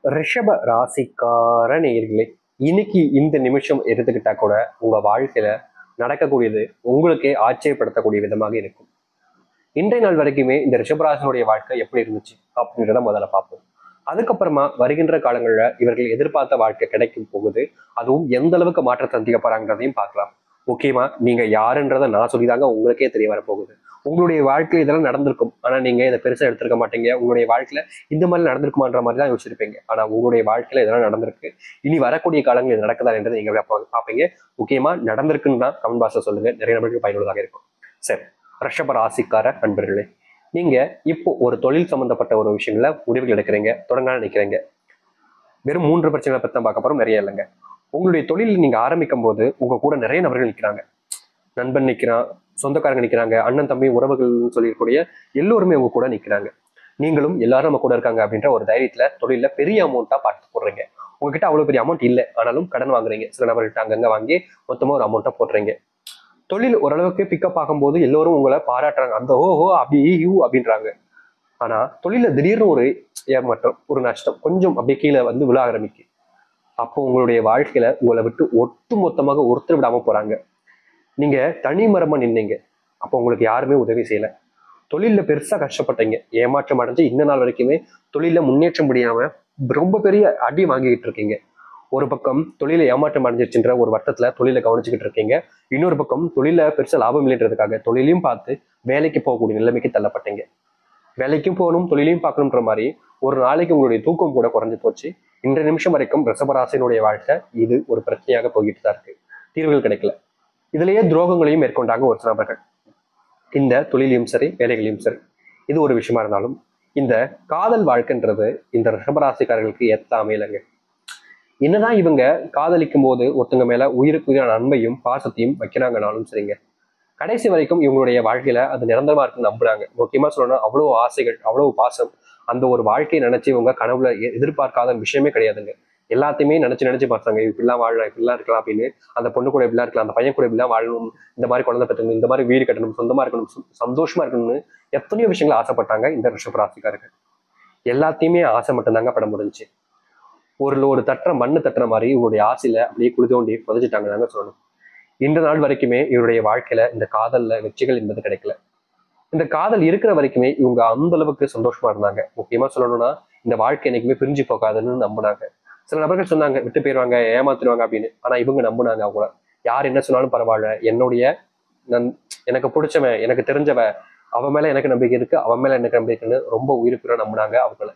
ரிஷப ராசிக்கார நேயர்களே, இன்னைக்கு இந்த நிமிஷம் எடுத்துக்கிட்டா கூட உங்க வாழ்க்கையில நடக்கக்கூடியது உங்களுக்கே ஆச்சரியப்படுத்தக்கூடிய விதமாக இருக்கும். இன்றைய நாள் வரைக்குமே இந்த ரிஷபராசினுடைய வாழ்க்கை எப்படி இருந்துச்சு அப்படின்றத முதல்ல பார்ப்போம். அதுக்கப்புறமா வருகின்ற காலங்கள்ல இவர்கள் எதிர்பார்த்த வாழ்க்கை கிடைக்கும் போகுது, அதுவும் எந்த அளவுக்கு மாற்றத்தை சந்திக்க போறாங்கிறதையும் பார்க்கலாம். முக்கியமா நீங்க யாருன்றதை நான் சொல்லிதாங்க உங்களுக்கே தெரிய வரப்போகுது. உங்களுடைய வாழ்க்கையில் இதெல்லாம் நடந்திருக்கும், ஆனா நீங்க இதை பெருசா எடுத்திருக்க மாட்டீங்க. உங்களுடைய வாழ்க்கையில இந்த மாதிரி நடந்திருக்குமான்ற மாதிரி தான் யோசிச்சிருப்பீங்க. ஆனா உங்களுடைய வாழ்க்கையில இதெல்லாம் நடந்திருக்கு. இனி வரக்கூடிய காலங்கள் இது நடக்குதா என்றதை நீங்க பார்ப்பீங்க. முக்கியமா நடந்திருக்குன்னு தான் கமெண்ட் பாக்ஸ்ல சொல்லுங்க, நிறைய நபர்களுக்கு பயனுள்ளதாக இருக்கும். சரி, ரிஷப ராசிக்கார நண்பர்களே, நீங்க இப்போ ஒரு தொழில் சம்பந்தப்பட்ட ஒரு விஷயங்கள முடிவுகள் எடுக்கிறீங்க, தொடங்க நினைக்கிறீங்க. வெறும் 3 பிரச்சனைகளை பத்தி தான் பார்க்க போறோம், நிறைய இல்லைங்க. உங்களுடைய தொழில் நீங்க ஆரம்பிக்கும் போது உங்க கூட நிறைய நபர்கள் நிற்கிறாங்க. நண்பன் நிற்கிறான், சொந்தக்காரங்க நிற்கிறாங்க, அண்ணன் தம்பி உறவுகள்னு சொல்லக்கூடிய எல்லோருமே உங்க கூட நிற்கிறாங்க. நீங்களும் எல்லாரும் நம்ம கூட இருக்காங்க அப்படின்ற ஒரு தைரியத்துல தொழில பெரிய அமௌண்ட்டா பார்த்து போடுறீங்க. உங்ககிட்ட அவ்வளவு பெரிய அமௌண்ட் இல்லை, ஆனாலும் கடன் வாங்குறீங்க. சில நபர்கள்ட்ட அங்கங்க வாங்கி மொத்தமா ஒரு அமௌண்ட்டை போடுறீங்க. தொழில் ஓரளவுக்கு பிக்கப் ஆகும்போது எல்லோரும் உங்களை பாராட்டுறாங்க, அந்த ஓஹோ அப்படி யூ அப்படின்றாங்க. ஆனா தொழில திடீர்னு ஒரு ஏமாற்றம், ஒரு நஷ்டம், கொஞ்சம் அப்படியே கீழே வந்து விழ ஆரம்பிக்கு. அப்போ உங்களுடைய வாழ்க்கையில உங்களை விட்டு ஒட்டு மொத்தமாக ஒருத்தர் விடாம போறாங்க. நீங்க தனி மரமா நின்னீங்க, அப்போ உங்களுக்கு யாருமே உதவி செய்யல. தொழில பெருசா கஷ்டப்பட்டீங்க, ஏமாற்றம் அடைஞ்சு இந்த நாள் வரைக்குமே தொழில முன்னேற்ற முடியாம ரொம்ப பெரிய அடி வாங்கிக்கிட்டு இருக்கீங்க. ஒரு பக்கம் தொழில ஏமாற்றம் அடைஞ்சிருச்சுன்ற ஒரு வருத்தத்துல தொழிலை கவனிச்சுக்கிட்டு இருக்கீங்க. இன்னொரு பக்கம் தொழில பெருசா லாபம் இல்லைன்றதுக்காக தொழிலையும் பார்த்து வேலைக்கு போகக்கூடிய நிலைமைக்கு தள்ளப்பட்டீங்க. வேலைக்கும் போகணும், தொழிலையும் பார்க்கணுன்ற மாதிரி ஒரு நாளைக்கு உங்களுடைய தூக்கம் கூட குறைஞ்சு போச்சு. இன்றைய நிமிஷம் வரைக்கும் ரிஷபராசினுடைய வாழ்க்கை இது ஒரு பிரச்சனையாக போய்கிட்டு தான் இருக்கு. தீர்வுகள் கிடைக்கல. இதுலயே துரோகங்களையும் மேற்கொண்டாங்க ஒரு சில நபர்கள். இந்த தொழிலையும் சரி, வேலைகளையும் சரி. இது ஒரு விஷயமா இருந்தாலும் இந்த காதல் வாழ்க்கைன்றது இந்த ரிஷபராசிக்காரர்களுக்கு ஏத்த அமையலைங்க. என்னதான் இவங்க காதலிக்கும் போது ஒருத்தங்க மேல உயிருக்குரிய அன்பையும் பாசத்தையும் வைக்கிறாங்கனாலும் சரிங்க, கடைசி வரைக்கும் இவங்களுடைய வாழ்க்கையில அது நிரந்தரமா இருக்குன்னு நம்புறாங்க. முக்கியமா சொல்லணும்னா அவ்வளவு ஆசைகள், அவ்வளவு பாசம், அந்த ஒரு வாழ்க்கையை நினைச்சு இவங்க கனவுல எதிர்பார்க்காத விஷயமே கிடையாதுங்க. எல்லாத்தையுமே நினைச்சு நினைச்சு பார்த்தாங்க, இப்படிலாம் வாழலாம், இப்படிலாம் இருக்கலாம் அப்படின்னு. அந்த பொண்ணு கூட இப்படிலாம் இருக்கலாம், அந்த பையன் கூட இப்படிலாம் வாழணும், இந்த மாதிரி குழந்தை பெற்றணும், இந்த மாதிரி வீடு கட்டணும், சொந்தமா இருக்கணும், சந்தோஷமா இருக்கணும்னு எத்தனையோ விஷயங்களை ஆசைப்பட்டாங்க இந்த ரிஷபராசிக்காரர்கள். எல்லாத்தையுமே ஆசை மட்டும்தாங்க பட முடிஞ்சுச்சு. ஒரு தட்டுற மண்ணு தட்டுற மாதிரி இவருடைய ஆசையில அப்படியே குழி தோண்டி புதைச்சிட்டாங்க சொல்லணும். இந்த நாள் வரைக்குமே இவருடைய வாழ்க்கையில இந்த காதல்ல வெற்றிகள் என்பது கிடைக்கல. இந்த காதல் இருக்கிற வரைக்குமே இவங்க அந்த அளவுக்கு சந்தோஷமா இருந்தாங்க. முக்கியமா சொல்லணும்னா இந்த வாழ்க்கை என்னைக்குமே பிரிஞ்சு போகாதுன்னு நம்பினாங்க. சில நபர்கள் சொன்னாங்க விட்டு போயிடுவாங்க, ஏமாத்திடுவாங்க அப்படின்னு. ஆனா இவங்க நம்பினாங்க. அவங்கள யார் என்ன சொன்னாலும் பரவாயில்ல, என்னுடைய எனக்கு பிடிச்சவன், எனக்கு தெரிஞ்சவன், அவன் மேல எனக்கு நம்பிக்கை இருக்கு, அவன் மேல எனக்கு நம்பிக்கை இருக்குன்னு ரொம்ப உயிர்ப்புற நம்பினாங்க அவங்கள.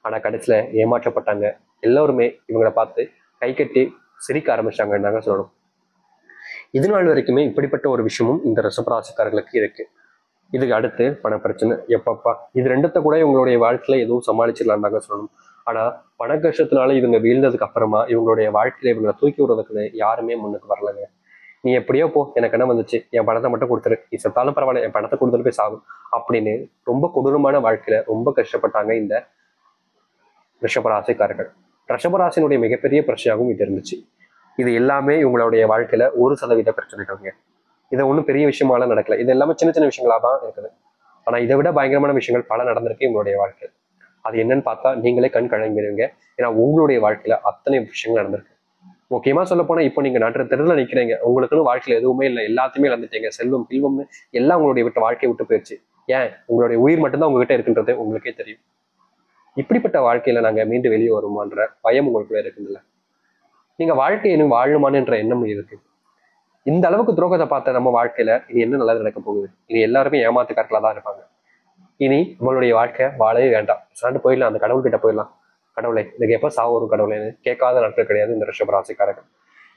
ஆனா கடைசியில ஏமாற்றப்பட்டாங்க. எல்லோருமே இவங்களை பார்த்து கை கட்டி சிரிக்க ஆரம்பிச்சாங்கன்னாங்க சொல்லணும். இது நாள் வரைக்குமே இப்படிப்பட்ட ஒரு விஷயமும் இந்த ரிஷபராசிக்காரர்களுக்கு இருக்கு. இதுக்கு அடுத்து பண பிரச்சனை. எப்பப்பா இது ரெண்டத்தை கூட இவங்களுடைய வாழ்க்கையில எதுவும் சமாளிச்சிடலாம்னாங்க சொல்லணும். ஆனா பண கஷ்டத்தினால இவங்க வீழ்ந்ததுக்கு அப்புறமா இவங்களுடைய வாழ்க்கையில இவங்களை தூக்கி விடுறதுக்குன்னு யாருமே முன்னுக்கு வரலங்க. நீ எப்படியோ போ, எனக்கு என்ன வந்துச்சு, என் பணத்தை மட்டும் கொடுத்துரு, நீ செத்தாலும் பரவாயில்ல, என் பணத்தை கொடுத்துட்டு போய் சாகும் அப்படின்னு ரொம்ப கொடூரமான வாழ்க்கையில ரொம்ப கஷ்டப்பட்டாங்க இந்த ரிஷபராசிக்காரர்கள். ரிஷபராசினுடைய மிகப்பெரிய பிரச்சனையாகவும் இது இருந்துச்சு. இது எல்லாமே இவங்களுடைய வாழ்க்கையில 1% பிரச்சனைகள்ங்க. இதை ஒன்றும் பெரிய விஷயமாலாம் நடக்கல. இது எல்லாமே சின்ன சின்ன விஷயங்களா தான் இருக்குது. ஆனா இதை விட பயங்கரமான விஷயங்கள் பல நடந்திருக்கு இவங்களுடைய வாழ்க்கையில். அது என்னன்னு பார்த்தா நீங்களே கண் கலங்கிடுவீங்க. ஏன்னா உங்களுடைய வாழ்க்கையில அத்தனை விஷயங்கள் நடந்திருக்கு. முக்கியமா சொல்ல போனா இப்போ நீங்க நடுற தெருல நிக்கிறீங்க, உங்களுக்குன்னு வாழ்க்கையில எதுவுமே இல்லை, எல்லாத்தையுமே இழந்துட்டீங்க. செல்வம் கில்வம்னு எல்லாம் உங்களுடைய விட்டு வாழ்க்கையை விட்டு போயிடுச்சு. ஏன் உங்களுடைய உயிர் மட்டும்தான் உங்ககிட்ட இருக்குன்றது உங்களுக்கே தெரியும். இப்படிப்பட்ட வாழ்க்கையில நாங்க மீண்டு வெளியே வருமான்ற பயம் உங்களுக்குள்ள இருக்குதுல்ல. நீங்க வாழ்க்கையை வாழணுமான்ற எண்ணம் இருக்கு. இந்த அளவுக்கு துரோகத்தை பார்த்த நம்ம வாழ்க்கையில இனி என்ன நல்லது நடக்க போகுது? இனி எல்லாருமே ஏமாத்துக்காரர்களா தான் இருப்பாங்க. இனி நம்மளுடைய வாழ்க்கை வாழவே வேண்டாம், சாண்டு போயிடலாம், அந்த கடவுள்கிட்ட போயிடலாம். கடவுளை இதுக்கு எப்ப சாவு ஒரு கடவுளைன்னு கேட்காத நாட்கள் கிடையாது இந்த ரிஷபராசிக்காரர்கள்.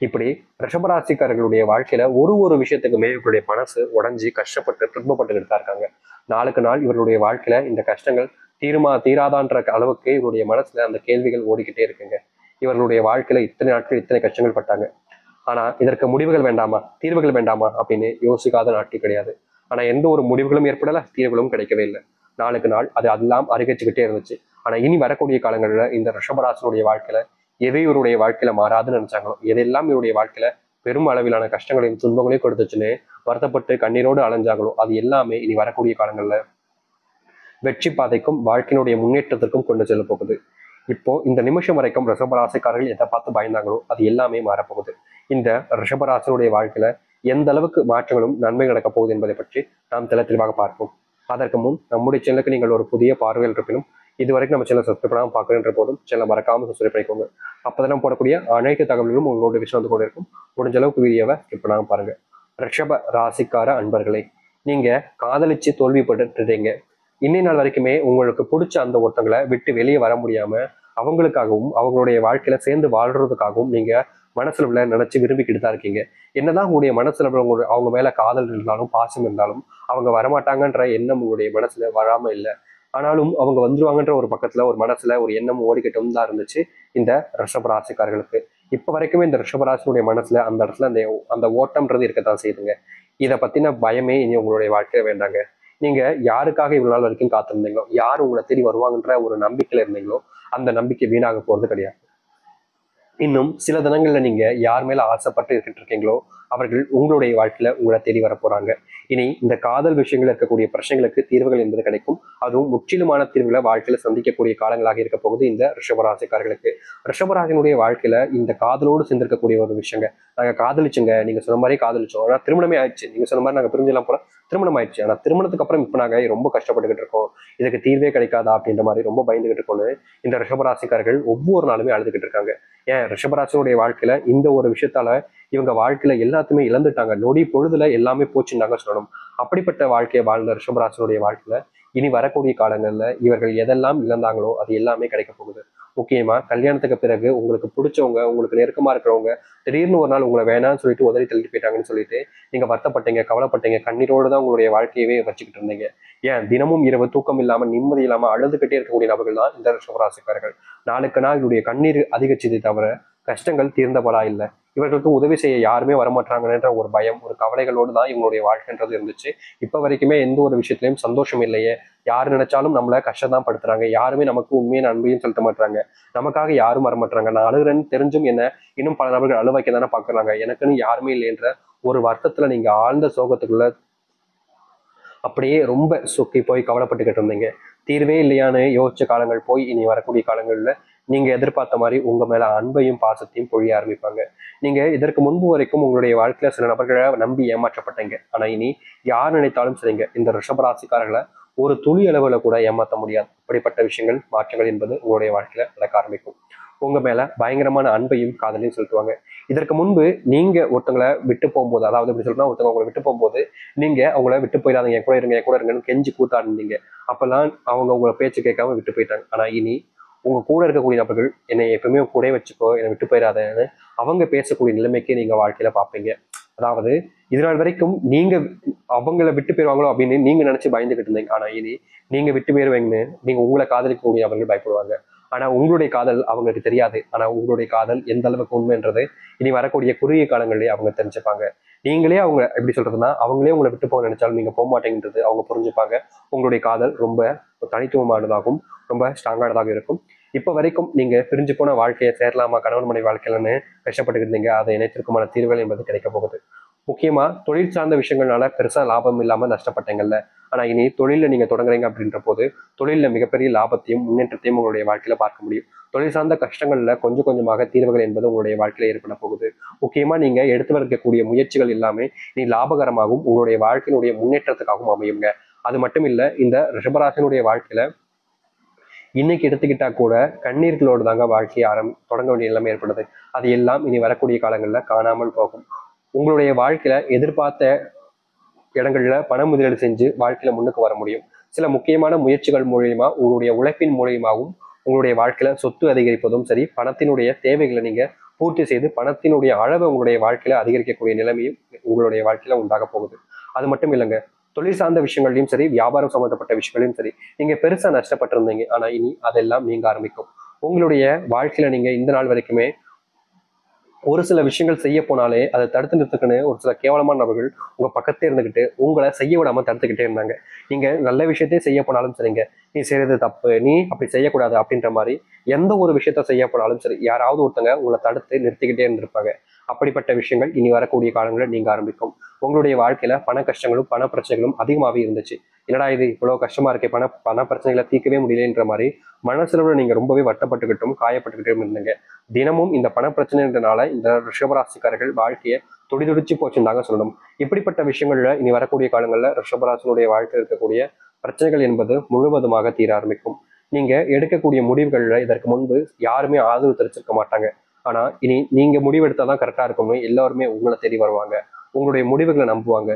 இப்படி ரிஷபராசிக்காரர்களுடைய வாழ்க்கையில ஒரு விஷயத்துக்குமே இவருடைய மனசு உடஞ்சி கஷ்டப்பட்டு துன்பப்பட்டுக்கிட்டு தான் இருக்காங்க. நாளுக்கு நாள் இவருடைய வாழ்க்கையில இந்த கஷ்டங்கள் தீராதான்ற அளவுக்கு இவருடைய மனசுல அந்த கேள்விகள் ஓடிக்கிட்டே இருக்குங்க. இவர்களுடைய வாழ்க்கையில இத்தனை நாட்கள் இத்தனை கஷ்டங்கள் பட்டாங்க, ஆனா இதற்கு முடிவுகள் வேண்டாமா, தீர்வுகள் வேண்டாமா அப்படின்னு யோசிக்காத நாட்கள் கிடையாது. ஆனா எந்த ஒரு முடிவுகளும் ஏற்படல, தீர்வுகளும் கிடைக்கவே இல்லை. நாளுக்கு நாள் அது அதெல்லாம் அறிவிச்சுக்கிட்டே இருந்துச்சு. ஆனா இனி வரக்கூடிய காலங்கள்ல இந்த ரிஷபராசனுடைய வாழ்க்கையில எது இவருடைய வாழ்க்கையில மாறாதுன்னு நினைச்சாங்களோ, எதெல்லாம் இவருடைய வாழ்க்கையில பெரும் அளவிலான கஷ்டங்களையும் துன்பங்களையும் கொடுத்துச்சுன்னு வருத்தப்பட்டு கண்ணீரோடு அலைஞ்சாங்களோ, அது எல்லாமே இனி வரக்கூடிய காலங்கள்ல வெற்றி பாதைக்கும் வாழ்க்கையினுடைய முன்னேற்றத்திற்கும் கொண்டு செல்ல போகுது. இப்போ இந்த நிமிஷம் வரைக்கும் ரிஷபராசிக்காரர்கள் எதை பார்த்து பயந்தாங்களோ அது எல்லாமே மாறப்போகுது. இந்த ரிஷபராசினுடைய வாழ்க்கையில எந்த அளவுக்கு மாற்றங்களும் நன்மை நடக்க போகுது என்பதை பற்றி நாம் தெளிவாக பார்ப்போம். அதற்கு முன் நம்முடைய சேனலுக்கு நீங்கள் ஒரு புதிய பார்வையில் இருப்பினும் இதுவரைக்கும் நம்ம சேனல் சப்ஸ்கிரைப் பண்ணாமல் பார்க்குறேன்ற போதும் சேனலை மறக்காமல் சப்ஸ்கிரைப் பண்ணிக்கோங்க. அப்போதான் போடக்கூடிய அனைத்து தகவல்களும் உங்களோட விஷயம் வந்து கொண்டு இருக்கும். முடிஞ்ச அளவுக்கு வீடியோவை ஸ்கிப் பண்ணாமல் பாருங்க. ரிஷப ராசிக்கார அன்பர்களே, நீங்க காதலிச்சு தோல்விப்பட்டுட்டீங்க. இன்னை நாள் வரைக்குமே உங்களுக்கு பிடிச்ச அந்த ஒருத்தங்களை விட்டு வெளியே வர முடியாம அவங்களுக்காகவும் அவங்களுடைய வாழ்க்கையில சேர்ந்து வாழ்றதுக்காகவும் நீங்க மனசுல நினைச்சு விரும்பிக்கிட்டு தான் இருக்கீங்க. என்னதான் உங்களுடைய மனசுல அவங்க மேல காதல் இருந்தாலும் பாசம் இருந்தாலும் அவங்க வரமாட்டாங்கன்ற எண்ணம் உங்களுடைய மனசுல வராம இல்லை. ஆனாலும் அவங்க வந்துருவாங்கன்ற ஒரு பக்கத்துல ஒரு மனசுல ஒரு எண்ணம் ஓடிக்கிட்டும் தான் இருந்துச்சு இந்த ரிஷபராசிக்காரர்களுக்கு. இப்ப வரைக்குமே இந்த ரிஷபராசினுடைய மனசுல அந்த இடத்துல அந்த அந்த ஓட்டம்ன்றது இருக்கத்தான் செய்யுதுங்க. இதை பத்தின பயமே இனி உங்களுடைய வாழ்க்கையில வேண்டாங்க. நீங்க யாருக்காக இவ்வளவு நாள் வரைக்கும் காத்திருந்தீங்களோ, யார் உங்களை தேடி வருவாங்கன்ற ஒரு நம்பிக்கையில இருந்தீங்களோ அந்த நம்பிக்கை வீணாக போறது கிடையாது. இன்னும் சில தினங்கள்ல நீங்க யார் மேல ஆசைப்பட்டு இருக்கிட்டு இருக்கீங்களோ அவர்கள் உங்களுடைய வாழ்க்கையில உங்களை தேடி வர போறாங்க. இனி இந்த காதல் விஷயங்கள் இருக்கக்கூடிய பிரச்சனைகளுக்கு தீர்வுகள் என்பது கிடைக்கும். அதுவும் முற்றிலுமான தீர்வுகளை வாழ்க்கையில சந்திக்கக்கூடிய காலங்களாக இருக்க போகுது இந்த ரிஷபராசிக்காரர்களுக்கு. ரிஷபராசினுடைய வாழ்க்கையில இந்த காதலோடு சேர்ந்திருக்கக்கூடிய ஒரு விஷயங்க, நாங்க காதலிச்சுங்க, நீங்க சொன்ன மாதிரி காதலிச்சோம், ஆனா திருமணமே ஆயிடுச்சு, நீங்க சொன்ன மாதிரி நாங்க பிரிஞ்செல்லாம் போல திருமணம் ஆயிடுச்சு, ஆனா திருமணத்துக்கு அப்புறம் இப்ப நாங்க ரொம்ப கஷ்டப்பட்டுக்கிட்டு இருக்கோம், இதுக்கு தீர்வே கிடைக்காதா அப்படின்ற மாதிரி ரொம்ப பயந்துகிட்டு இருக்கோம்னு இந்த ரிஷபராசிக்காரர்கள் ஒவ்வொரு நாளுமே அழுதுகிட்டு இருக்காங்க. ஏன் ரிஷபராசினுடைய வாழ்க்கையில இந்த ஒரு விஷயத்தால இவங்க வாழ்க்கையில எல்லாத்தையுமே இழந்துட்டாங்க. நொடி பொழுதுல எல்லாமே போச்சுன்னாங்க சொல்லணும். அப்படிப்பட்ட வாழ்க்கையை வாழ்ந்த ரிஷபராசினுடைய வாழ்க்கையில இனி வரக்கூடிய காலங்கள்ல இவர்கள் எதெல்லாம் இழந்தாங்களோ அது எல்லாமே கிடைக்க போகுது. முக்கியமா கல்யாணத்துக்கு பிறகு உங்களுக்கு பிடிச்சவங்க, உங்களுக்கு நெருக்கமா இருக்கிறவங்க திடீர்னு ஒரு நாள் உங்களை வேணாம்னு சொல்லிட்டு உதறி தள்ளிட்டு போயிட்டாங்கன்னு சொல்லிட்டு நீங்க வருத்தப்பட்டீங்க, கவலைப்பட்டீங்க, கண்ணீரோடு தான் உங்களுடைய வாழ்க்கையவே வச்சுக்கிட்டு இருந்தீங்க. ஏன் தினமும் இரவு தூக்கம் இல்லாம நிம்மதி இல்லாம அழுதுகிட்டே இருக்கக்கூடிய நபர்கள் தான் இந்த ரிஷபராசிக்காரர்கள். நாளுக்கு நாள் இவருடைய கண்ணீர் அதிகரிச்சதை தவிர கஷ்டங்கள் தீர்ந்தபடா இல்லை. இவர்களுக்கு உதவி செய்ய யாருமே வரமாட்டாங்கன்ற ஒரு பயம், ஒரு கவலைகளோடு தான் இவங்களுடைய வாழ்க்கைன்றது இருந்துச்சு. இப்ப வரைக்குமே எந்த ஒரு விஷயத்திலையும் சந்தோஷம் இல்லையே, யார் நினைச்சாலும் நம்மள கஷ்டம் தான் படுத்துறாங்க, யாருமே நமக்கு உண்மையான அன்பையும் செலுத்த மாட்டாங்க, நமக்காக யாரும் வரமாட்டாங்க, நான் அழுகிறேன்னு தெரிஞ்சும் என்ன இன்னும் பல நபர்கள் அழு வைக்க தானே பாக்குறாங்க, எனக்குன்னு யாருமே இல்லைன்ற ஒரு வருத்தத்துல நீங்க ஆழ்ந்த சோகத்துக்குள்ள அப்படியே ரொம்ப சொக்கி போய் கவலைப்பட்டுக்கிட்டு இருந்தீங்க. தீர்வே இல்லையான்னு யோசிச்ச காலங்கள் போய் இனி வரக்கூடிய காலங்கள்ல நீங்க எதிர்பார்த்த மாதிரி உங்க மேல அன்பையும் பாசத்தையும் பொழிய ஆரம்பிப்பாங்க. நீங்க இதற்கு முன்பு வரைக்கும் உங்களுடைய வாழ்க்கையில சில நபர்களை நம்பி ஏமாற்றப்பட்டீங்க. ஆனா இனி யார் நினைத்தாலும் சரிங்க, இந்த ரிஷபராசிக்காரர்களை ஒரு துளி அளவுல கூட ஏமாற்ற முடியாது. அப்படிப்பட்ட விஷயங்கள் மாற்றங்கள் என்பது உங்களுடைய வாழ்க்கையில நடக்க ஆரம்பிக்கும். உங்க மேல பயங்கரமான அன்பையும் காதலையும் செலுத்துவாங்க. இதற்கு முன்பு நீங்க ஒருத்தங்களை விட்டு போகும்போது, அதாவது எப்படி சொல்றா, ஒருத்தவங்க உங்களை விட்டு போகும்போது நீங்க அவங்கள விட்டு போயிடாதீங்க, என் கூட இருங்க, என் கூட இருங்கன்னு கெஞ்சி கூத்தாடினீங்க. அப்பெல்லாம் அவங்க உங்களை பேச்சு கேட்காம விட்டு போயிட்டாங்க. ஆனா இனி உங்க கூட இருக்கக்கூடிய நபர்கள் என்னை எப்பவுமே கூட வச்சுக்கோ, என்னை விட்டு போயிடாதன்னு அவங்க பேசக்கூடிய நிலைமைக்கு நீங்க வாழ்க்கையில பார்ப்பீங்க. அதாவது இதனால் வரைக்கும் நீங்க அவங்கள விட்டு போயிருவாங்களோ அப்படின்னு நீங்க நினைச்சு பயந்துகிட்டு இருந்தீங்க. ஆனா இனி நீங்க விட்டு போயிருவீங்கன்னு நீங்க உங்களை காதலிக்கக்கூடிய அவர்கள் பயப்படுவாங்க. ஆனா உங்களுடைய காதல் அவங்களுக்கு தெரியாது. ஆனா உங்களுடைய காதல் எந்த அளவுக்கு உண்மைன்றது இனி வரக்கூடிய குறுகிய காலங்களிலேயே அவங்க தெரிஞ்சுப்பாங்க. நீங்களே அவங்க எப்படி சொல்றதுன்னா, அவங்களே உங்களை விட்டு போக நினைச்சாலும் நீங்க போக மாட்டேங்கிறது அவங்க புரிஞ்சுப்பாங்க. உங்களுடைய காதல் ரொம்ப தனித்துவமானதாகவும் ரொம்ப ஸ்ட்ராங்கானதாக இருக்கும். இப்ப வரைக்கும் நீங்க பிரிஞ்சு போன வாழ்க்கையை சேரலாமா கணவன் மனைவி வாழ்க்கையிலன்னு கஷ்டப்பட்டுக்கிட்டு இருந்தீங்க, அதை இணைத்திற்குமான தீர்வுகள் என்பது கிடைக்க போகுது. முக்கியமா தொழில் சார்ந்த விஷயங்கள்னால பெருசா லாபம் இல்லாம நஷ்டப்பட்டீங்கல்ல, ஆனா இனி தொழில நீங்க தொடங்குறீங்க அப்படின்ற போது தொழில மிகப்பெரிய லாபத்தையும் முன்னேற்றத்தையும் உங்களுடைய வாழ்க்கையில பார்க்க முடியும். தொழில் சார்ந்த கஷ்டங்கள்ல கொஞ்சம் கொஞ்சமாக தீர்வுகள் என்பது உங்களுடைய வாழ்க்கையில ஏற்பட போகுது. முக்கியமா நீங்க எடுத்து வைக்கக்கூடிய முயற்சிகள் எல்லாமே நீ லாபகரமாகவும் உங்களுடைய வாழ்க்கையினுடைய முன்னேற்றத்துக்காகவும் அமையுங்க. அது மட்டும் இல்ல, இந்த ரிஷபராசினுடைய வாழ்க்கையில இன்னைக்கு எடுத்துக்கிட்டா கூட கண்ணீர்களோடு தாங்க வாழ்க்கையை தொடங்க வேண்டிய நிலைமை ஏற்படுது. அது எல்லாம் இனி வரக்கூடிய காலங்கள்ல காணாமல் போகும். உங்களுடைய வாழ்க்கையில எதிர்பார்த்த இடங்கள்ல பண முதலீடு செஞ்சு வாழ்க்கையில முன்னுக்கு வர முடியும். சில முக்கியமான முயற்சிகள் மூலியமா உங்களுடைய உழைப்பின் மூலியமாகவும் உங்களுடைய வாழ்க்கையில சொத்து அதிகரிப்பதும் சரி, பணத்தினுடைய தேவைகளை நீங்க பூர்த்தி செய்து பணத்தினுடைய அளவை உங்களுடைய வாழ்க்கையில அதிகரிக்கக்கூடிய நிலைமையும் உங்களுடைய வாழ்க்கையில உண்டாக போகுது. அது மட்டும் இல்லைங்க, தொழில் சார்ந்த விஷயங்களையும் சரி, வியாபாரம் சம்பந்தப்பட்ட விஷயங்களையும் சரி, நீங்க பெருசா நஷ்டப்பட்டிருந்தீங்க. ஆனா இனி அதெல்லாம் நீங்க ஆரம்பிக்கும். உங்களுடைய வாழ்க்கையில நீங்க இந்த நாள் வரைக்குமே ஒரு சில விஷயங்கள் செய்ய போனாலே அதை தடுத்து நிறுத்துக்குன்னு ஒரு சில கேவலமான நபர்கள் உங்க பக்கத்தே இருந்துகிட்டு உங்களை செய்ய விடாம தடுத்துக்கிட்டே இருந்தாங்க. நீங்க நல்ல விஷயத்தையும் செய்ய போனாலும் சரிங்க, நீ செய்யறது தப்பு, நீ அப்படி செய்யக்கூடாது அப்படின்ற மாதிரி எந்த ஒரு விஷயத்த செய்ய போனாலும் சரி யாராவது ஒருத்தங்க உங்களை தடுத்து நிறுத்திக்கிட்டே இருந்திருப்பாங்க. அப்படிப்பட்ட விஷயங்கள் இனி வரக்கூடிய காலங்களில் நீங்க ஆரம்பிக்கும். உங்களுடைய வாழ்க்கையில பண கஷ்டங்களும் பண பிரச்சனைகளும் அதிகமாகவே இருந்துச்சு. என்னடா இது இவ்வளவு கஷ்டமா இருக்கே, பண பண பிரச்சனைகளை தீர்க்கவே முடியலன்ற மாதிரி மனசுல நீங்க ரொம்பவே வட்டப்பட்டுக்கிட்டும் காயப்பட்டுக்கிட்டும் இருந்தீங்க. தினமும் இந்த பண பிரச்சனைன்றனால இந்த ரிஷபராசிக்காரர்கள் வாழ்க்கையை துடிதுடிச்சு போச்சுன்னு தாங்க சொல்லணும். இப்படிப்பட்ட விஷயங்கள்ல இனி வரக்கூடிய காலங்களில் ரிஷபராசினுடைய வாழ்க்கையில் இருக்கக்கூடிய பிரச்சனைகள் என்பது முழுவதுமாக தீர ஆரம்பிக்கும். நீங்க எடுக்கக்கூடிய முடிவுகள்ல இதற்கு முன்பு யாருமே ஆதரவு தெரிவிச்சிருக்க மாட்டாங்க. ஆனா இனி நீங்க முடிவெடுத்தாதான் கரெக்டா இருக்கும்னு எல்லாருமே உங்களை தேடி வருவாங்க. உங்களுடைய முடிவுகளை நம்புவாங்க.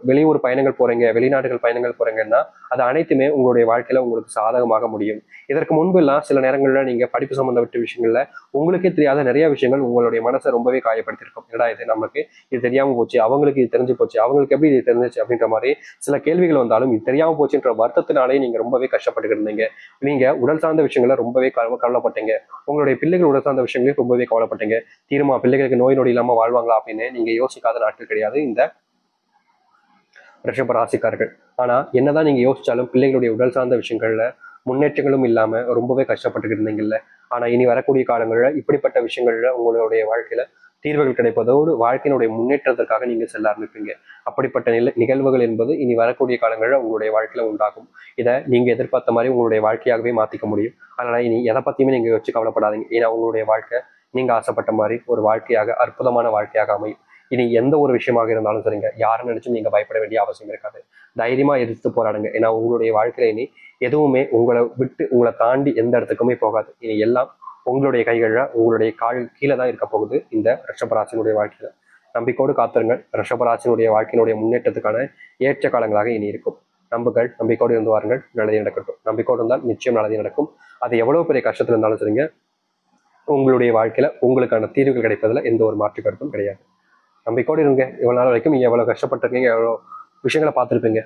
வெளியூர் பயணங்கள் போறீங்க, வெளிநாடுகள் பயணங்கள் போறீங்கன்னா அது அனைத்துமே உங்களுடைய வாழ்க்கையில உங்களுக்கு சாதகமாக முடியும். இதற்கு முன்பு எல்லாம் சில நேரங்கள்ல நீங்க படிப்பு சம்பந்தப்பட்ட விஷயங்கள்ல உங்களுக்கே தெரியாத நிறைய விஷயங்கள் உங்களுடைய மனசை ரொம்பவே காயப்படுத்திருக்கும். என்னடா இது நமக்கு இது தெரியாம போச்சு, அவங்களுக்கு இது தெரிஞ்சு போச்சு, அவங்களுக்கு எப்படி இது தெரிஞ்சிச்சு அப்படின்ற மாதிரி சில கேள்விகள் வந்தாலும் இது தெரியாம போச்சுன்ற வருத்தத்தினாலே நீங்க ரொம்பவே கஷ்டப்பட்டு இருந்தீங்க. நீங்க உடல் சார்ந்த விஷயங்கள ரொம்பவே கவலைப்பட்டீங்க. உங்களுடைய பிள்ளைகள் உடல் சார்ந்த விஷயங்களையும் ரொம்பவே கவலைப்பட்டீங்க. தீருமா பிள்ளைகளுக்கு நோய் நொடி இல்லாம வாழ்வாங்களா அப்படின்னு நீங்க யோசிக்காத நாட்கள் கிடையாது இந்த ரிஷப ராசிக்காரர்கள். ஆனா என்னதான் நீங்க யோசிச்சாலும் பிள்ளைகளுடைய உடல் சார்ந்த விஷயங்கள்ல முன்னேற்றங்களும் இல்லாம ரொம்பவே கஷ்டப்பட்டுக்கிட்டு இருந்தீங்கல்ல. ஆனா இனி வரக்கூடிய காலங்கள்ல இப்படிப்பட்ட விஷயங்கள்ல உங்களுடைய வாழ்க்கையில தீர்வுகள் கிடைப்பதோடு வாழ்க்கையினுடைய முன்னேற்றத்திற்காக நீங்க செல்ல ஆரம்பிப்பீங்க. அப்படிப்பட்ட நிகழ்வுகள் என்பது இனி வரக்கூடிய காலங்களில் உங்களுடைய வாழ்க்கையில உண்டாகும். இதை நீங்க எதிர்பார்த்த மாதிரி உங்களுடைய வாழ்க்கையாகவே மாத்திக்க முடியும். அதனால இனி எதை பத்தியுமே நீங்க வச்சு கவலைப்படாதீங்க. ஏன்னா உங்களுடைய வாழ்க்கை நீங்க ஆசைப்பட்ட மாதிரி ஒரு வாழ்க்கையாக அற்புதமான வாழ்க்கையாக அமையும். இனி எந்த ஒரு விஷயமாக இருந்தாலும் சரிங்க, யாரும் நினைச்சும் நீங்க பயப்பட வேண்டிய அவசியம் இருக்காது. தைரியமா எதிர்த்து போராடுங்க. ஏன்னா உங்களுடைய வாழ்க்கையில இனி எதுவுமே உங்களை விட்டு உங்களை தாண்டி எந்த இடத்துக்குமே போகாது. இனி எல்லாம் உங்களுடைய கைகள்ல உங்களுடைய கால் கீழே தான் இருக்க போகுது இந்த ரிஷபராசினுடைய வாழ்க்கையில. நம்பிக்கையோடு காத்திருங்கள். ரிஷபராசினுடைய வாழ்க்கையினுடைய முன்னேற்றத்துக்கான ஏற்ற காலங்களாக இனி இருக்கும். நம்புகள், நம்பிக்கையோடு இருந்து வாருங்கள். நல்லதே நடக்கட்டும். நம்பிக்கையோடு இருந்தால் நிச்சயம் நல்லதே நடக்கும். அது எவ்வளவு பெரிய கஷ்டத்துல இருந்தாலும் சரிங்க, உங்களுடைய வாழ்க்கையில உங்களுக்கான தீர்வுகள் கிடைப்பதுல எந்த ஒரு மாற்று கருத்தும் கிடையாது. நம்பிக்கையோடு இருங்க. இவ்வளவு நாள் வரைக்கும் நீங்க எவ்வளவு கஷ்டப்பட்டிருக்கீங்க, எவ்வளவு விஷயங்களை பார்த்துருப்பீங்க.